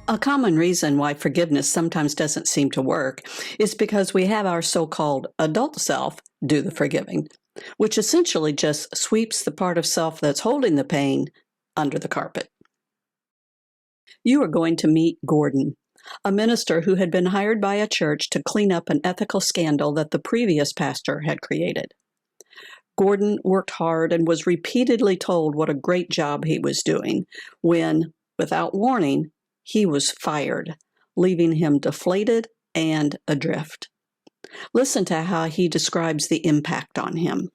A common reason why forgiveness sometimes doesn't seem to work is because we have our so-called adult self do the forgiving, which essentially just sweeps the part of self that's holding the pain under the carpet. You are going to meet Gordon, a minister who had been hired by a church to clean up an ethical scandal that the previous pastor had created. Gordon worked hard and was repeatedly told what a great job he was doing when, without warning, he was fired, leaving him deflated and adrift. Listen to how he describes the impact on him.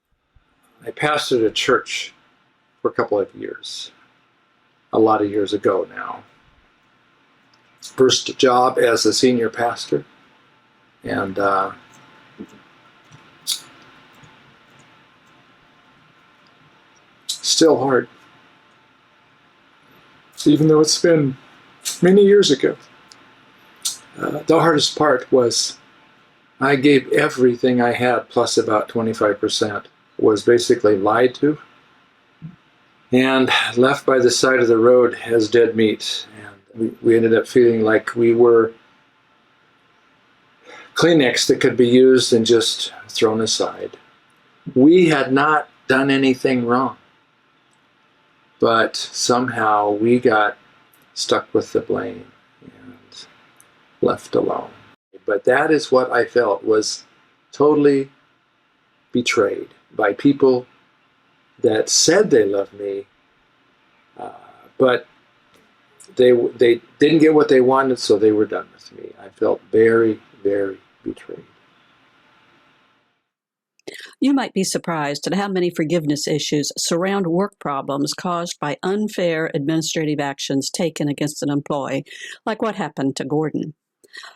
I pastored a church for a couple of years, a lot of years ago now. First job as a senior pastor, and still hard, even though it's been many years ago. The hardest part was I gave everything I had, plus about 25%, was basically lied to and left by the side of the road as dead meat. And we ended up feeling like we were Kleenex that could be used and just thrown aside. We had not done anything wrong, but somehow we got stuck with the blame and left alone. But that is what I felt, was totally betrayed by people that said they loved me, but they didn't get what they wanted, so they were done with me. I felt very, very betrayed. You might be surprised at how many forgiveness issues surround work problems caused by unfair administrative actions taken against an employee, like what happened to Gordon.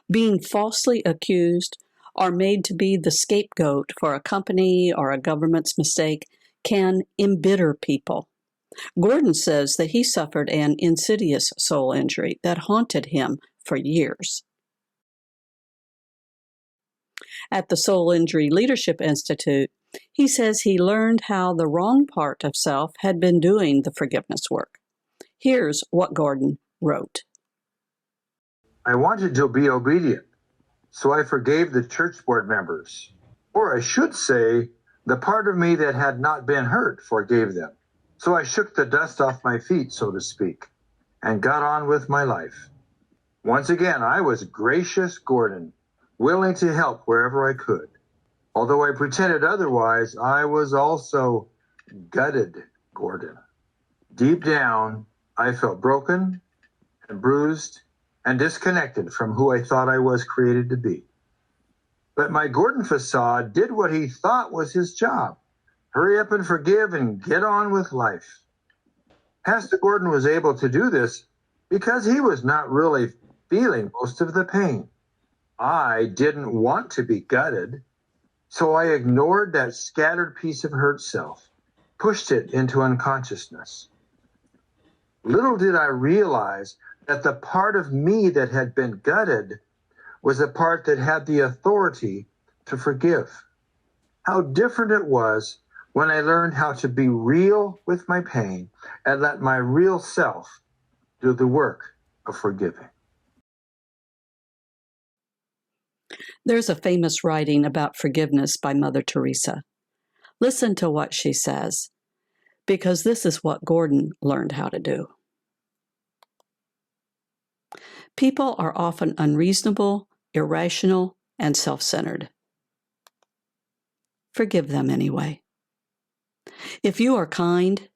Being falsely accused or made to be the scapegoat for a company or a government's mistake can embitter people. Gordon says that he suffered an insidious soul injury that haunted him for years. At the Soul Injury Leadership Institute, he says he learned how the wrong part of self had been doing the forgiveness work. Here's what Gordon wrote. I wanted to be obedient, so I forgave the church board members. Or I should say, the part of me that had not been hurt forgave them. So I shook the dust off my feet, so to speak, and got on with my life. Once again, I was gracious Gordon, willing to help wherever I could. Although I pretended otherwise, I was also gutted Gordon. Deep down, I felt broken and bruised and disconnected from who I thought I was created to be. But my Gordon facade did what he thought was his job. Hurry up and forgive and get on with life. Pastor Gordon was able to do this because he was not really feeling most of the pain. I didn't want to be gutted, so I ignored that scattered piece of hurt self, pushed it into unconsciousness. Little did I realize that the part of me that had been gutted was the part that had the authority to forgive. How different it was when I learned how to be real with my pain and let my real self do the work of forgiving. There's a famous writing about forgiveness by Mother Teresa. Listen to what she says, because this is what Gordon learned how to do. People are often unreasonable, irrational, and self-centered. Forgive them anyway. If you are kind,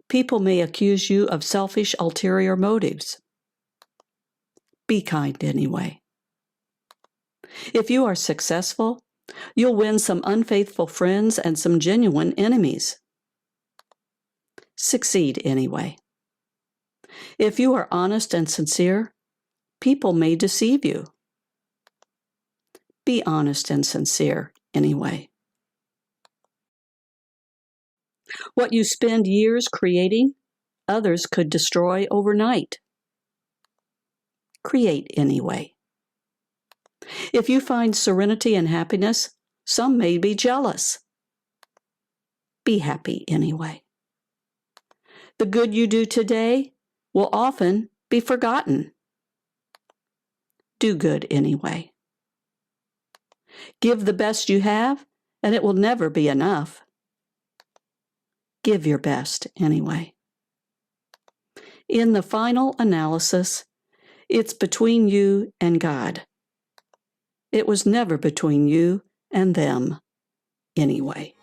people may accuse you of selfish, ulterior motives. Be kind anyway. If you are successful, you'll win some unfaithful friends and some genuine enemies. Succeed anyway. If you are honest and sincere, people may deceive you. Be honest and sincere anyway. What you spend years creating, others could destroy overnight. Create anyway. If you find serenity and happiness, some may be jealous. Be happy anyway. The good you do today will often be forgotten. do good anyway. Give the best you have, and it will never be enough. Give your best anyway. In the final analysis, it's between you and God. It was never between you and them anyway.